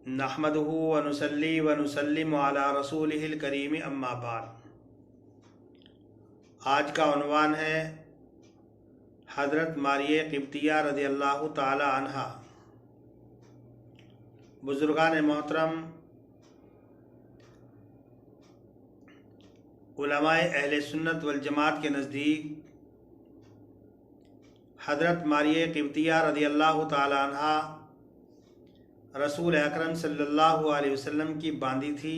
नहमदुहु व नुसल्ली व नुसल्लिमु अला रसूलिहिल करीम अम्मा बाद। आज का उन्वान है हज़रत मारिया क़िब्तिया रज़ियल्लाहु ताला अन्हा। बुज़ुर्गान मोहतरम, उलमाए अहले सुन्नत वल जमात के नज़दीक हज़रत मारिया क़िब्तिया रज़ियल्लाहु ताला अन्हा रसूल अकरम सल्लल्लाहु अलैहि वसल्लम की बांदी थी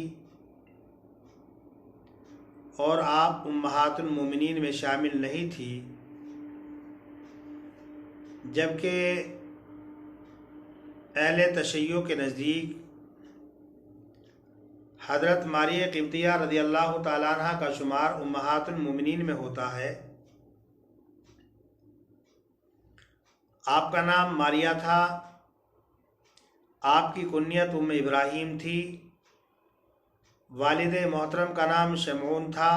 और आप उम्महातुल मोमिनीन में शामिल नहीं थी, जबकि अहले तशय्यो के नज़दीक हज़रत मारिया क़िब्तिया रज़ियल्लाहु ताला अन्हा का शुमार उम्महातुल मोमिनीन में होता है। आपका नाम मारिया था, आपकी कुन्यत उम्म इब्राहीम थी, वालिद मोहतरम का नाम शमऊन था,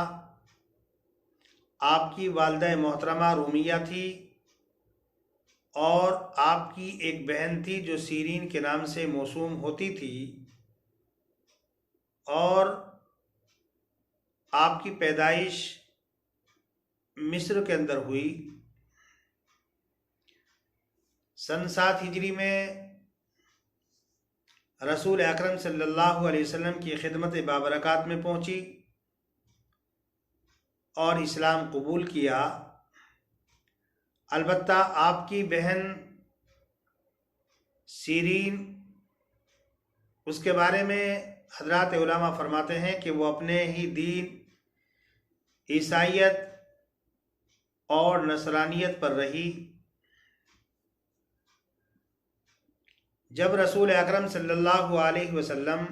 आपकी वालिदा मोहतरमा रूमिया थी और आपकी एक बहन थी जो सीरीन के नाम से मौसूम होती थी, और आपकी पैदाइश मिस्र के अंदर हुई। सन 7 हिजरी में रसूल अकरम सल्लल्लाहु अलैहि वसल्लम की खिदमत बाबरकात में पहुंची और इस्लाम कबूल किया। अलबत्ता आपकी बहन सीरीन, उसके बारे में हज़रात उलमा फरमाते हैं कि वो अपने ही दीन ईसाइयत और नसरानियत पर रही। जब रसूल अकरम सल्लल्लाहु अलैहि वसल्लम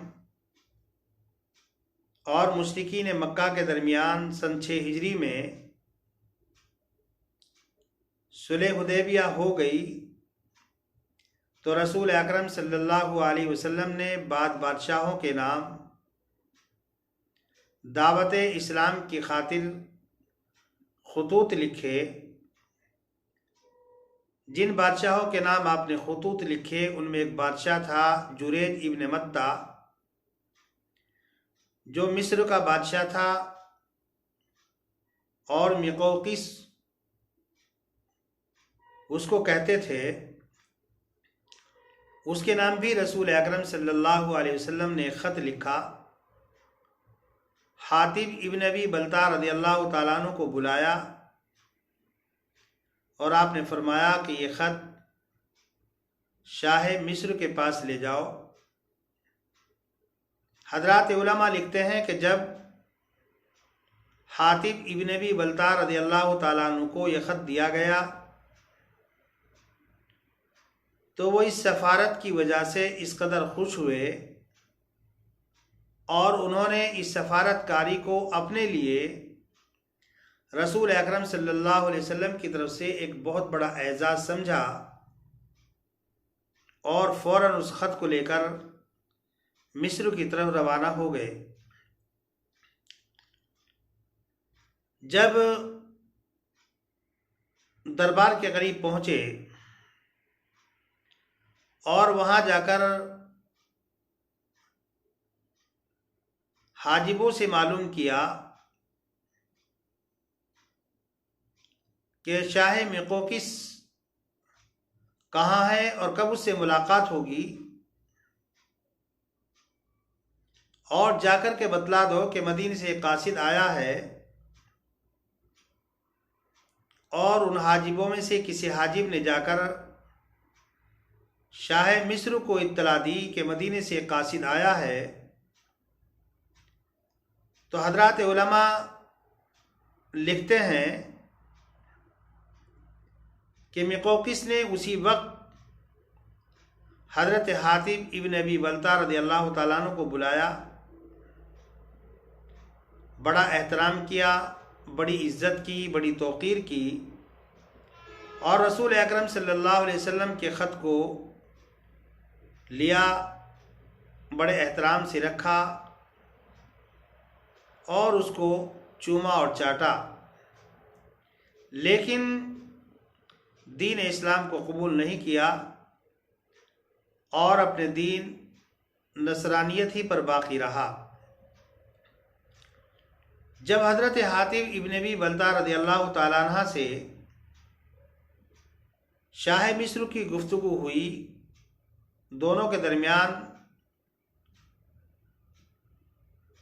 और मुश्रिकीन मक्का के दरमियान सन 6 हिजरी में सुलह हुदैबिया हो गई, तो रसूल अकरम सल्लल्लाहु अलैहि वसल्लम ने बाद बादशाहों के नाम दावत इस्लाम की खातिर खुतूत लिखे। जिन बादशाहों के नाम आपने खुतूत लिखे उनमें एक बादशाह था जुरैज इब्न मत्ता, जो मिस्र का बादशाह था, और मिक़ौक़िस उसको कहते थे। उसके नाम भी रसूल अकरम सल्लल्लाहु अलैहि वसल्लम ने ख़त लिखा। हातिब इब्न अबी बल्ता रज़ियल्लाहु ताला अन्हु को बुलाया और आपने फरमाया कि ये ख़त शाह मिस्र के पास ले जाओ। हज़रात उलमा लिखते हैं कि जब हातिब इब्न अबी बल्ता रज़ियल्लाहु ताला अन्हु को यह ख़त दिया गया, तो वो इस सफ़ारत की वजह से इस कदर खुश हुए और उन्होंने इस सफ़ारतकारी को अपने लिए रसूल अकरम सल्लल्लाहु अलैहि वसल्लम की तरफ से एक बहुत बड़ा एजाज़ समझा और फ़ौरन उस ख़त को लेकर मिस्र की तरफ रवाना हो गए। जब दरबार के करीब पहुँचे और वहाँ जाकर हाजिबों से मालूम किया कि शाह मिक़ौक़िस कहाँ है और कब उससे मुलाकात होगी, और जाकर के बतला दो कि मदीने से एक कासिद आया है, और उन हाजिबों में से किसी हाजिब ने जाकर शाह मिस्र को इत्तला दी कि मदीने से एक कासिद आया है। तो हज़रात उलमा लिखते हैं कि मिक़ौक़िस ने उसी वक्त हज़रत हातिब इब्न अबी बल्ता रज़ियल्लाहु ताला अन्हु को बुलाया, बड़ा एहतराम किया, बड़ी इज़्ज़त की, बड़ी तौक़ीर की, और रसूल अकरम सल्लल्लाहु अलैहि वसल्लम के ख़त को लिया, बड़े एहतराम से रखा और उसको चूमा और चाटा, लेकिन दीन इस्लाम को कबूल नहीं किया और अपने दीन नसरानियत ही पर बाकी रहा। जब हज़रत हातिब इब्न अबी बल्ता रज़ियल्लाहु ताला अन्हा से शाह मिस्र की गुफ्तगू हुई, दोनों के दरमियान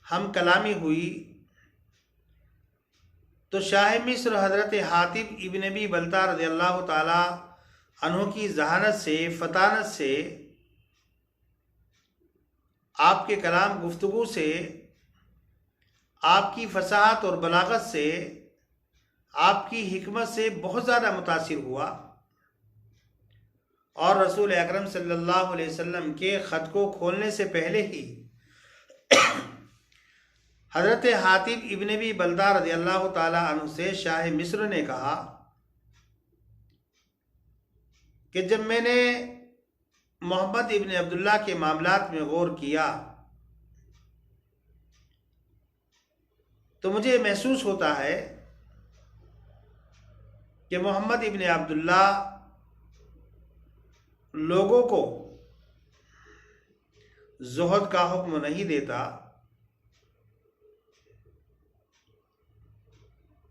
हम कलामी हुई, तो शाह मिस्र हज़रत हातिब इब्न अबी बल्ता रज़ियल्लाहु ताला अन्हु की जहानत से, फतानत से, आपके कलाम गुफ्तगू से, आपकी फसाहत और बलागत से, आपकी हिकमत से बहुत ज़्यादा मुतासिर हुआ और रसूल अकरम सल्लल्लाहु अलैहि वसल्लम के ख़त को खोलने से पहले ही हज़रत हातिब इब्न अबी बल्ता रज़ियल्लाहु ताला अन्हु से शाह मिस्र ने कहा कि जब मैंने मोहम्मद इब्न अब्दुल्ला के मामलात में गौर किया तो मुझे महसूस होता है कि मोहम्मद इब्न अब्दुल्ला लोगों को ज़ुहद का हुक्म नहीं देता,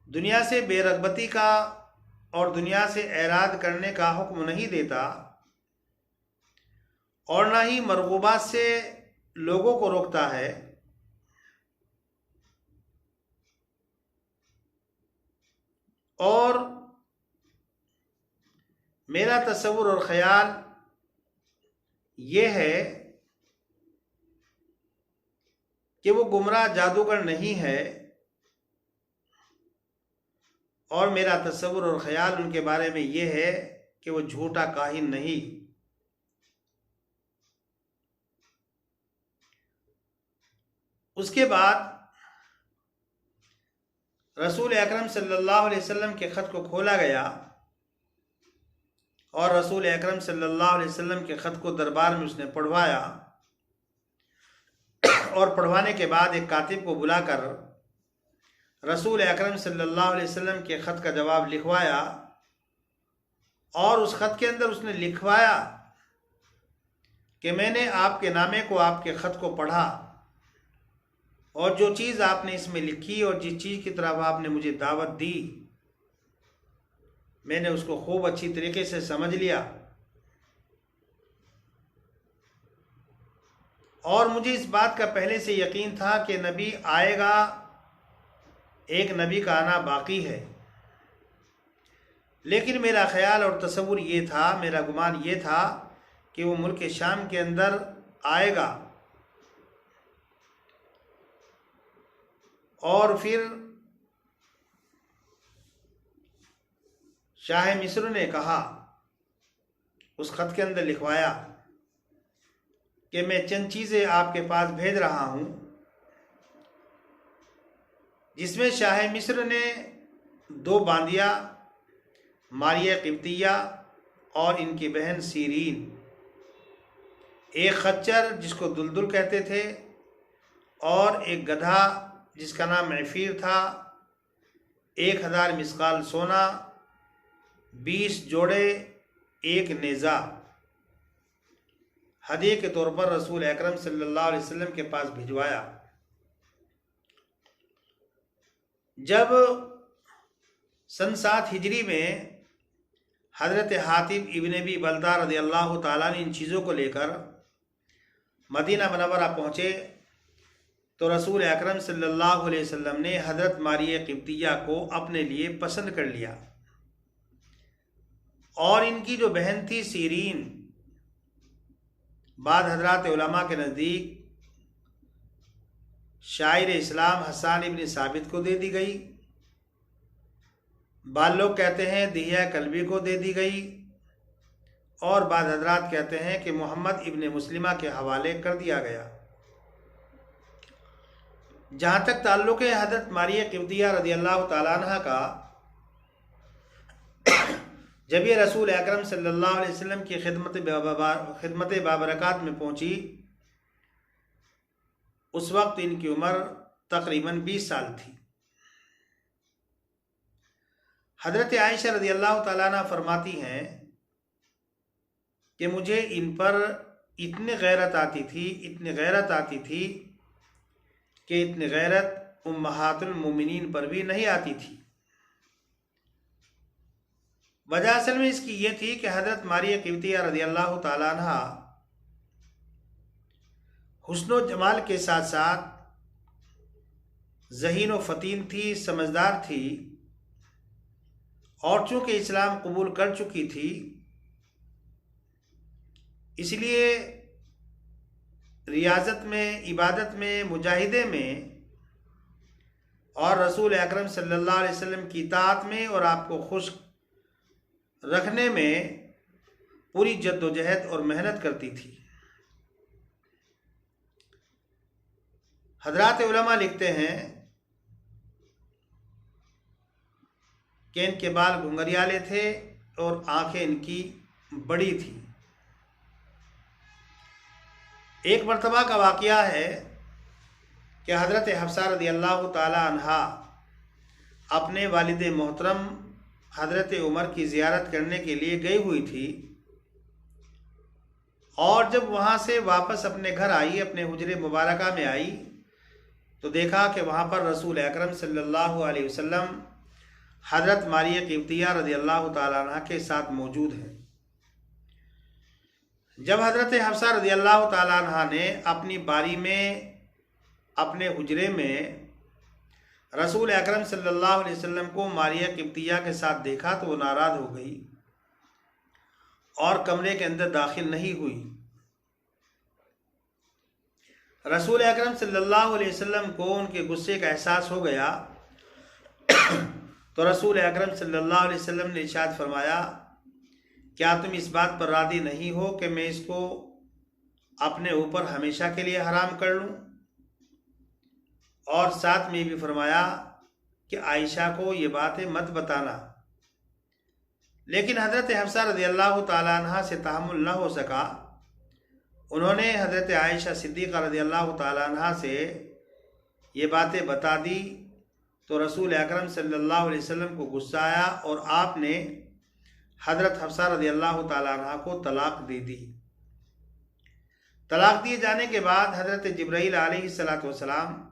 दुनिया से बेरग़बती का और दुनिया से एराद करने का हुक्म नहीं देता और ना ही मरगूबात से लोगों को रोकता है। और मेरा तसव्वुर और ख़याल ये है कि वो गुमराह जादूगर नहीं है और मेरा तसव्वुर और ख़याल उनके बारे में ये है कि वो झूठा काहिन नहीं। उसके बाद रसूल अकरम सल्लल्लाहु अलैहि वसल्लम के ख़त को खोला गया और रसूल अकरम सल्लल्लाहु अलैहि वसल्लम के ख़त को दरबार में उसने पढ़वाया और पढ़वाने के बाद एक कातिब को बुलाकर रसूल अकरम सल्लल्लाहु अलैहि वसल्लम के ख़त का जवाब लिखवाया और उस ख़त के अंदर उसने लिखवाया कि मैंने आपके नामे को, आपके ख़त को पढ़ा और जो चीज़ आपने इसमें लिखी और जिस चीज़ की तरफ आपने मुझे दावत दी मैंने उसको खूब अच्छी तरीके से समझ लिया और मुझे इस बात का पहले से यकीन था कि नबी आएगा, एक नबी का आना बाकी है। लेकिन मेरा ख़याल और तसव्वुर ये था, मेरा गुमान ये था कि वो मुल्क शाम के अंदर आएगा और फिर शाह मिस्र ने कहा, उस ख़त के अंदर लिखवाया कि मैं चंद चीज़ें आपके पास भेज रहा हूँ, जिसमें शाह मिस्र ने 2 बांदिया मारिया क़िब्तिया और इनकी बहन सीरीन, एक खच्चर जिसको दुलदुल कहते थे और एक गधा जिसका नाम अफीर था, 1000 मिसकाल सोना, 20 जोड़े, एक नेज़ा हदिये के तौर पर रसूल अकरम सल्लल्लाहु अलैहि वसल्लम के पास भिजवाया। जब सन 7 हिजरी में हज़रत हातिब इब्न अबी बल्ता रज़ियल्लाहु ताला ने इन चीज़ों को लेकर मदीना मुनव्वरा पहुँचे तो रसूल अकरम सल्लल्लाहु अलैहि वसल्लम ने हज़रत मारिया क़िब्तिया को अपने लिए पसंद कर लिया और इनकी जो बहन थी सीरीन, बाद हज़रात उलमा के नज़दीक शायर इस्लाम हसन इब्न साबित को दे दी गई, बाद लोग कहते हैं दिहिया कल्बी को दे दी गई और बाद हज़रात कहते हैं कि मोहम्मद इब्न मुस्लिमा के हवाले कर दिया गया। जहाँ तक ताल्लुक़ है हज़रत मारिया क़िब्तिया रज़ियल्लाहु ताला अन्हा का, जब ये रसूल अकरम सल्लल्लाहु अलैहि वसल्लम की खिदमत बाबरकात में पहुँची, उस वक्त इनकी उम्र तकरीबन 20 साल थी। हज़रत आयशा रज़ियल्लाहु ताला अन्हा फरमाती हैं कि मुझे इन पर इतनी गैरत आती थी, इतनी गैरत आती थी कि इतनी गैरत उम्महातुल मोमिनीन पर भी नहीं आती थी। वजह असल में इसकी ये थी कि हज़रत मारिया क़िब्तिया रज़ियल्लाहु ताला अन्हा हुस्न व जमाल के साथ साथ ज़हीन व फ़तीन थी, समझदार थी, और चूँकि इस्लाम कबूल कर चुकी थी, इसलिए रियाजत में, इबादत में, मुजाहिदे में और रसूल अकरम सल्लल्लाहु अलैहि वसल्लम की इताअत में और आपको खुश रखने में पूरी जद्दोजहद और मेहनत करती थी। हजरात उलमा लिखते हैं कि इनके बाल घुंघरियाले थे और आंखें इनकी बड़ी थी। एक मरतबा का वाक़या है कि हज़रत हफ्सा रज़ियल्लाहु ताला अन्हा अपने वालिद मोहतरम हज़रत उमर की ज़ियारत करने के लिए गई हुई थी, और जब वहाँ से वापस अपने घर आई, अपने हुजरे मुबारका में आई, तो देखा कि वहाँ पर रसूल अकरम सल्लल्लाहु अलैहि वसल्लम हज़रत मारिया क़िब्तिया रज़ियल्लाहु ताला अन्हा के साथ मौजूद हैं। जब हज़रत हफ्सा रज़ियल्लाहु ताला अन्हा ने अपनी बारी में अपने हुजरे में रसूल अकरम सल्लल्लाहु अलैहि वसल्लम को मारिया क़िब्तिया के साथ देखा तो वो नाराज़ हो गई और कमरे के अंदर दाखिल नहीं हुई। रसूल अकरम सल्लल्लाहु अलैहि वसल्लम को उनके गुस्से का एहसास हो गया, तो रसूल अकरम सल्लल्लाहु अलैहि वसल्लम ने इरशाद फरमाया, क्या तुम इस बात पर राज़ी नहीं हो कि मैं इसको अपने ऊपर हमेशा के लिए हराम कर लूँ? और साथ में भी फरमाया कि आयशा को ये बातें मत बताना। लेकिन हज़रत हफ्सा रज़ियल्लाहु ताला अन्हा से तहम्मुल न हो सका। उन्होंने हज़रत आयशा सिद्दीक़ा रज़ियल्लाहु ताला अन्हा से ये बातें बता दी, तो रसूल अकरम सल्लल्लाहु अलैहि वसल्लम को गुस्सा आया और आपने हज़रत हफ्सा रज़ियल्लाहु ताला अन्हा को तलाक़ दे दी। तलाक़ दिए जाने के बाद हज़रत जिब्राईल अलैहिस्सलातु वस्सलाम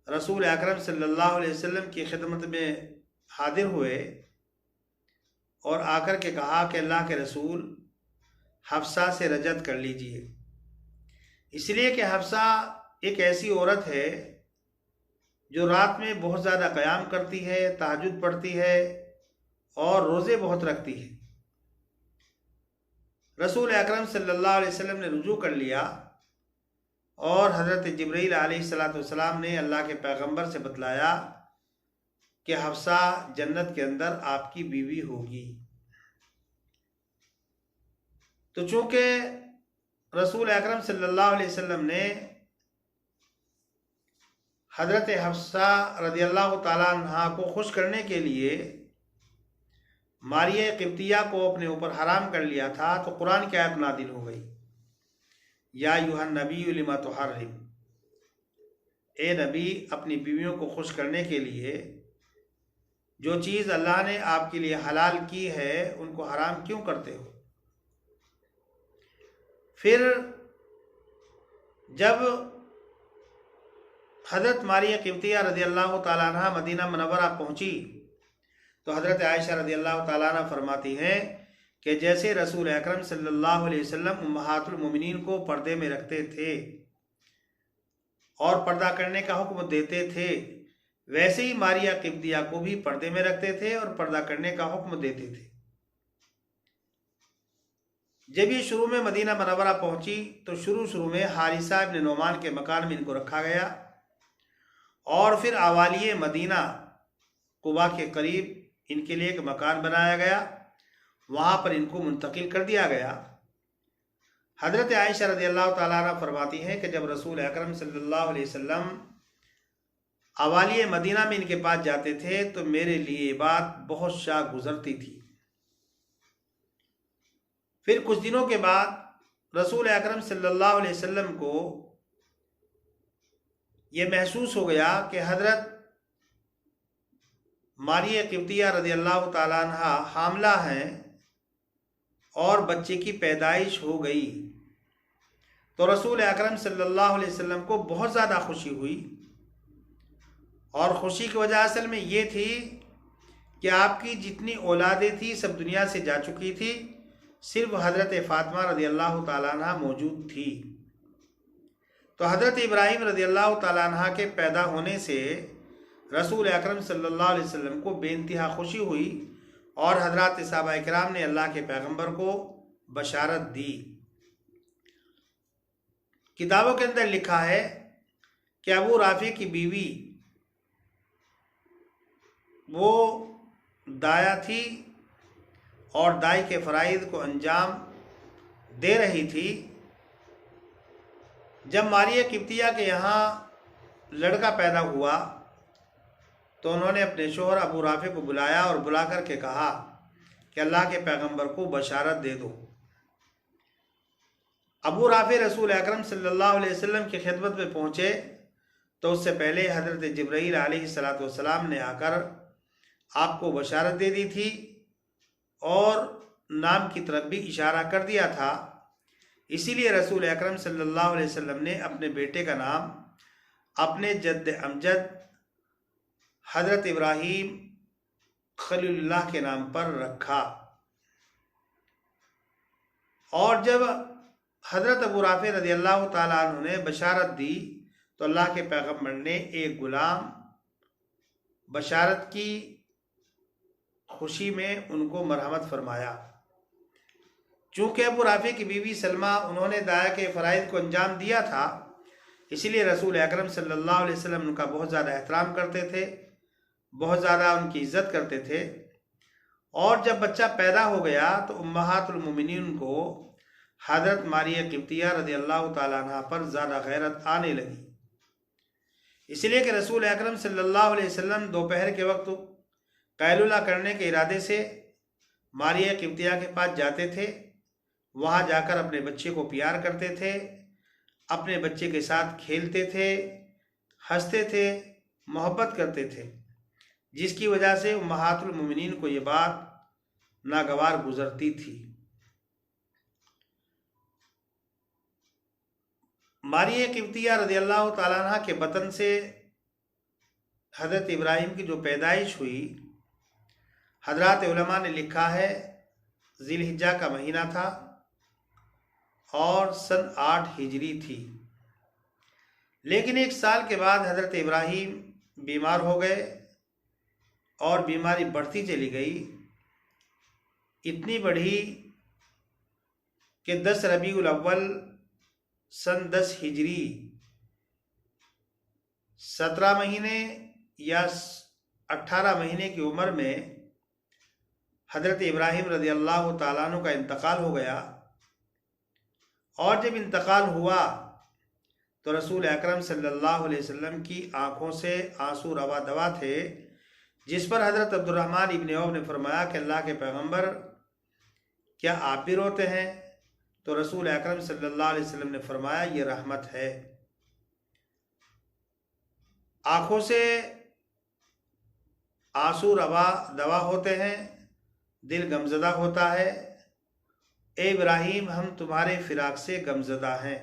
रसूल अकरम सल्लल्लाहु अलैहि वसल्लम की खिदमत में हाजिर हुए और आकर के कहा कि अल्लाह के रसूल, हफ्सा से रजत कर लीजिए, इसलिए कि हफ्सा एक ऐसी औरत है जो रात में बहुत ज़्यादा क़याम करती है, तहज्जुद पढ़ती है और रोज़े बहुत रखती है। रसूल अकरम सल्लल्लाहु अलैहि वसल्लम ने रुजू कर लिया और हज़रत जिब्रील अलैहिस्सलातु वस्सलाम ने अल्लाह के पैगंबर से बतलाया कि हफ्सा जन्नत के अंदर आपकी बीवी होगी। तो चूँकि रसूल अकरम सल्लल्लाहु अलैहि वसल्लम ने हज़रत हफ्सा रज़ियल्लाहु ताला अन्हा को खुश करने के लिए मारिया क़िब्तिया को अपने ऊपर हराम कर लिया था, तो कुरान की आयत नादिल हो गई, या अय्युहन नबी लिमा तुहर्रिम, ए नबी, अपनी बीवियों को खुश करने के लिए जो चीज़ अल्लाह ने आपके लिए हलाल की है उनको हराम क्यों करते हो? फिर जब हज़रत मारिया क़िब्तिया रज़ियल्लाहु ताला अन्हा मदीना मुनव्वरा पहुँची, तो हज़रत आयशा रज़ियल्लाहु ताला अन्हा फरमाती हैं कि जैसे रसूल अकरम सल्लल्लाहु अलैहि वसल्लम उम्महातुल मोमिनीन को पर्दे में रखते थे और पर्दा करने का हुक्म देते थे, वैसे ही मारिया क़िब्तिया को भी पर्दे में रखते थे और पर्दा करने का हुक्म देते थे। जब ये शुरू में मदीना मुनव्वरा पहुंची तो शुरू में हारिसा इब्न नोमान के मकान में इनको रखा गया और फिर आवालिए मदीना कुबा के करीब इनके लिए एक मकान बनाया गया, वहाँ पर इनको मुंतकिल कर दिया गया। हज़रत आयशा रज़ियल्लाहु ताला अन्हा फरमाती हैं कि जब रसूल अकरम सल्लल्लाहु अलैहि वसल्लम अवालिए मदीना में इनके पास जाते थे तो मेरे लिए बात बहुत शाह गुजरती थी। फिर कुछ दिनों के बाद रसूल अकरम सल्लल्लाहु अलैहि वसल्लम को ये महसूस हो गया कि हज़रत मारिया क़िब्तिया रज़ियल्लाहु ताला अन्हा हामला हैं और बच्चे की पैदाइश हो गई। तो रसूल अकरम सल्लल्लाहु अलैहि वसल्लम को बहुत ज़्यादा खुशी हुई। और ख़ुशी की वजह असल में ये थी कि आपकी जितनी औलादें थी सब दुनिया से जा चुकी थी, सिर्फ हज़रत फ़ातिमा रज़ियल्लाहु ताला अन्हा मौजूद थी। तो हज़रत इब्राहीम रज़ियल्लाहु ताला अन्हा के पैदा होने से रसूल अकरम सल्लल्लाहु अलैहि वसल्लम को बेइंतहा खुशी हुई और हज़रात सहाबा किराम ने अल्लाह के पैगंबर को बशारत दी। किताबों के अंदर लिखा है कि अबू राफ़ी की बीवी वो दाया थी और दाई के फ़राइज़ को अंजाम दे रही थी। जब मारिया किब्तिया के यहाँ लड़का पैदा हुआ तो उन्होंने अपने शोहर अबू राफ़ी को बुलाया और बुला कर के कहा कि अल्लाह के पैगंबर को बशारत दे दो। अबू राफ़ी रसूल अकरम सल्लल्लाहु अलैहि वसल्लम की खिदमत में पहुँचे तो उससे पहले हज़रत जिब्राईल अलैहिस्सलातु वस्सलाम ने आकर आपको बशारत दे दी थी और नाम की तरफ भी इशारा कर दिया था। इसीलिए रसूल अकरम सल्लल्लाहु अलैहि वसल्लम ने अपने बेटे का नाम अपने जद्द अमजद हज़रत इब्राहीम खलीलुल्लाह के नाम पर रखा। और जब हज़रत अबू राफ़ी रज़ियल्लाहु ताला अन्हु ने बशारत दी तो अल्लाह के पैगंबर ने एक ग़ुलाम बशारत की खुशी में उनको मरहमत फरमाया। चूँकि अबू राफ़ी की बीवी सलमा उन्होंने दाया के फ़राइज़ को अंजाम दिया था, इसीलिए रसूल अकरम सल्लल्लाहु अलैहि वसल्लम उनका बहुत ज़्यादा एहतराम करते थे, बहुत ज़्यादा उनकी इज़्ज़त करते थे। और जब बच्चा पैदा हो गया तो उम्महातुल मोमिनीन को हज़रत मारिया किब्तिया रज़ियल्लाहु ताला अन्हा पर ज़्यादा गैरत आने लगी। इसलिए कि रसूल अकरम सल्लल्लाहु अलैहि वसल्लम दोपहर के वक्त कैलुला करने के इरादे से मारिया किब्तिया के पास जाते थे। वहाँ जाकर अपने बच्चे को प्यार करते थे, अपने बच्चे के साथ खेलते थे, हंसते थे, मोहब्बत करते थे, जिसकी वजह से उम्महातुल मोमिनीन को ये बात नागवार गुजरती थी। मारिया किब्तिया रज़ियल्लाहु ताला अन्हा के बतन से हज़रत इब्राहीम की जो पैदाइश हुई, हज़रात उलमा ने लिखा है ज़िलहिज्जा का महीना था और सन 8 हिजरी थी। लेकिन एक साल के बाद हज़रत इब्राहीम बीमार हो गए और बीमारी बढ़ती चली गई, इतनी बढ़ी कि 10 रबीउल अव्वल सन 10 हिजरी 17 महीने या 18 महीने की उम्र में हज़रत इब्राहीम रज़ियल्लाहु ताला अन्हु का इंतकाल हो गया। और जब इंतकाल हुआ तो रसूल अकरम सल्लल्लाहु अलैहि वसल्लम की आँखों से आंसू रवा दवा थे, जिस पर हज़रत अब्दुर्रहमान इब्न औफ ने फरमाया कि अल्लाह के पैगंबर क्या आप भी रोते हैं? तो रसूल अकरम सल्लल्लाहु अलैहि वसल्लम ने फरमाया ये रहमत है। आँखों से आंसू रवा दवा होते हैं, दिल गमज़दा होता है। ए इब्राहीम हम तुम्हारे फिराक से गमज़दा हैं।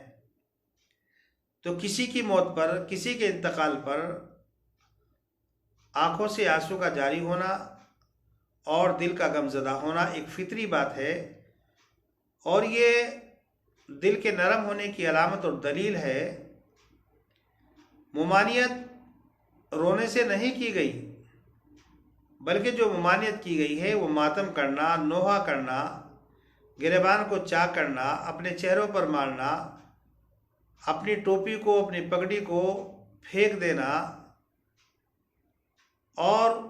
तो किसी की मौत पर, किसी के इंतकाल पर आँखों से आंसू का जारी होना और दिल का गमज़दा होना एक फितरी बात है, और ये दिल के नरम होने की अलामत और दलील है। मुमानियत रोने से नहीं की गई, बल्कि जो मुमानियत की गई है वो मातम करना, नोहा करना, गिरेबान को चाक करना, अपने चेहरों पर मारना, अपनी टोपी को, अपनी पगड़ी को फेंक देना और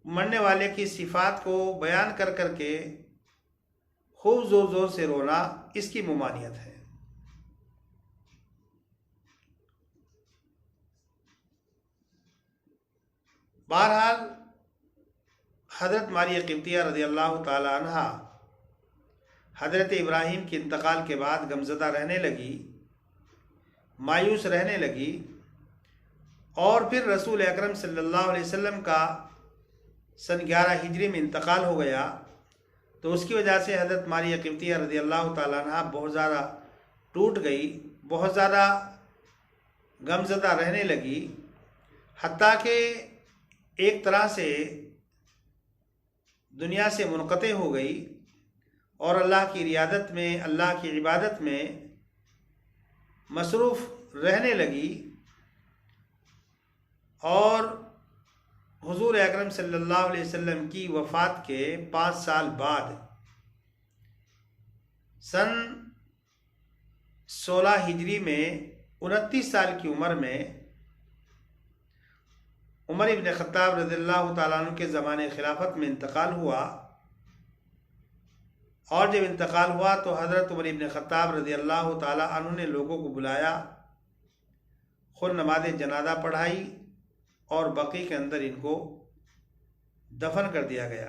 मरने वाले की सिफात को बयान कर करके खूब ज़ोर ज़ोर से रोना, इसकी मुमानियत है। बहरहाल हज़रत मारिया किब्तिया रज़ियल्लाहु ताला अन्हा हज़रत इब्राहीम के इंतकाल के बाद गमज़दा रहने लगी, मायूस रहने लगी। और फिर रसूल अकरम सल्लल्लाहु अलैहि वसल्लम का सन 11 हिजरी में इंतकाल हो गया, तो उसकी वजह से हज़रत मारिया किब्तिया रज़ियल्लाहु ताला अन्हा बहुत ज़्यादा टूट गई, बहुत ज़्यादा गमज़दा रहने लगी, हत्ता कि एक तरह से दुनिया से मुनक़ते हो गई और अल्लाह की रियादत में, अल्लाह की इबादत में मसरूफ़ रहने लगी। और हुज़ूर अकरम सल्लल्लाहु अलैहि वसल्लम की वफ़ात के 5 साल बाद सन 16 हिजरी में 29 साल की उम्र में उमर इब्न ख़त्ताब रज़ियल्लाहु ताला अन्हु के ज़माने खिलाफत में इंतकाल हुआ। और जब इंतकाल हुआ तो हज़रत उमर इब्न ख़त्ताब रज़ियल्लाहु ताला अन्हु ने लोगों को बुलाया, खुद नमाज जनाजा पढ़ाई और बक़ी के अंदर इनको दफन कर दिया गया।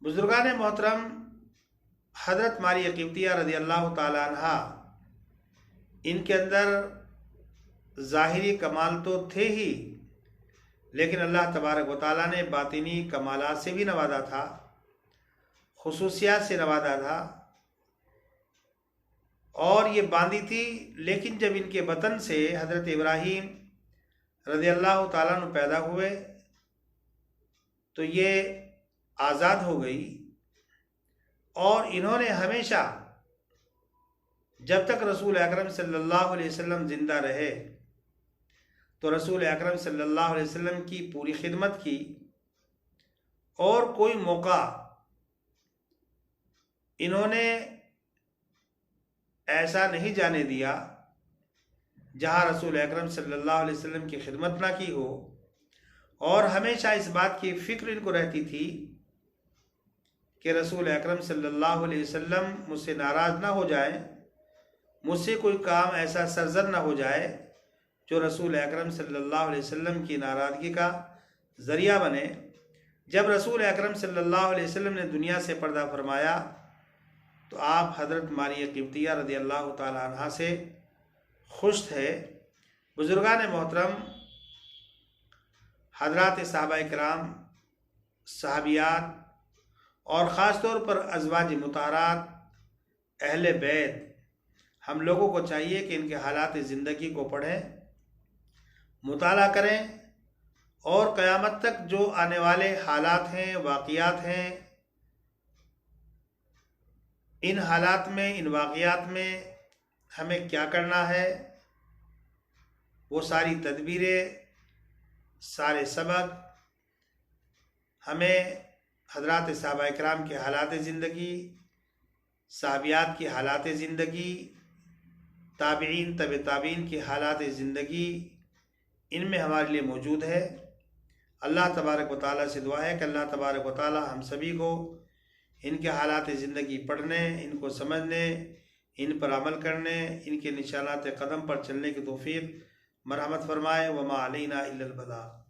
बुजुर्गान मोहतरम, हज़रत मारिया क़िब्तिया रज़ियल्लाहु ताला अन्हा, इनके अंदर ज़ाहिरी कमाल तो थे ही, लेकिन अल्लाह तबारक व तआला ने बातिनी कमालात से भी नवाजा था, खुसूसियात से नवाजा था। और ये बांदी थी, लेकिन जब इनके बतन से हज़रत इब्राहीम रज़ियल्लाहु ताला अन्हु पैदा हुए तो ये आज़ाद हो गई। और इन्होंने हमेशा, जब तक रसूल अकरम सल्लल्लाहु अलैहि वसल्लम ज़िंदा रहे, तो रसूल अकरम सल्लल्लाहु अलैहि वसल्लम की पूरी खिदमत की और कोई मौका इन्होंने ऐसा नहीं जाने दिया जहाँ रसूल अकरम सल्लल्लाहु अलैहि वसल्लम की खिदमत ना की हो। और हमेशा इस बात की फ़िक्र इनको रहती थी कि रसूल अकरम सल्लल्लाहु अलैहि वसल्लम मुझसे नाराज़ ना हो जाए, मुझसे कोई काम ऐसा सरज़र ना हो जाए जो रसूल अकरम सल्लल्लाहु अलैहि वसल्लम की नाराज़गी का ज़रिया बने। जब रसूल अकरम सल्लल्लाहु अलैहि वसल्लम ने दुनिया से पर्दा फरमाया तो आप हज़रत मारिया क़िब्तिया रज़ियल्लाहु ताला अन्हा से खुश थे। बुजुर्गान मोहतरम, हज़रात सहाबाए किराम, सहाबियात और ख़ास तौर पर अज़वाज मुताहरात, अहले बैत, हम लोगों को चाहिए कि इनके हालात ज़िंदगी को पढ़ें, मुताला करें और क़यामत तक जो आने वाले हालात हैं, वाक़ियात हैं, इन हालात में, इन वाक़ियात में हमें क्या करना है, वो सारी तदबीरें, सारे सबक हमें हज़रात सहाबाए किराम के हालात ज़िंदगी, सहाबियात की हालात ज़िंदगी, ताबीन, तबे ताबीन की हालात ज़िंदगी, इनमें हमारे लिए मौजूद है। अल्लाह तबारक व तआला से दुआ है कि अल्लाह तबारक व तआला हम सभी को इनके हालात ज़िंदगी पढ़ने, इनको समझने, इन पर अमल करने, इनके निशानात कदम पर चलने की तौफीक मरहमत फरमाए। वमा अलैना इल्लल बलाग।